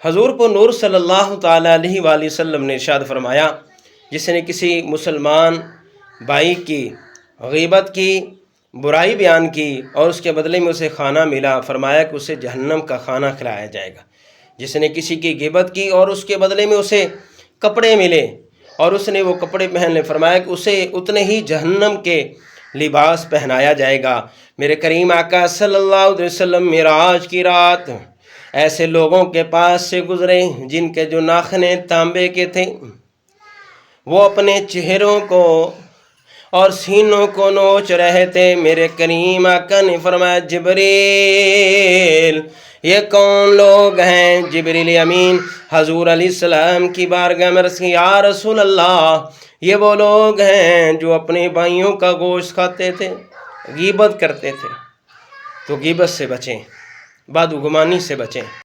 हजूर को नूर सल्लल्लाहु ताला अलैहि वसल्लम ने इरशाद फरमाया, जिसने किसी मुसलमान भाई की गीबत की, बुराई बयान की और उसके बदले में उसे खाना मिला, फरमाया कि उसे जहन्नम का खाना खिलाया जाएगा। जिसने किसी की गीबत की और उसके बदले में उसे कपड़े मिले और उसने वो कपड़े पहन ले, फरमाया कि उसे उतने ही जहन्नम के लिबास पहनाया जाएगा। मेरे करीम आका सल्लल्लाहु अलैहि वसल्लम मेराज की रात ऐसे लोगों के पास से गुजरे जिनके जो नाखने तांबे के थे, वो अपने चेहरों को और सीनों को नोच रहे थे। मेरे करीम आका ने फरमाया, जिब्रील ये कौन लोग हैं? जिब्रील अमीन हजूर अलैहिस्सलाम की बारगाह में अर्ज़ की, या रसूल अल्लाह, ये वो लोग हैं जो अपने भाइयों का गोश्त खाते थे, गीबत करते थे। तो गीबत से बचें, बदगुमानी से बचें।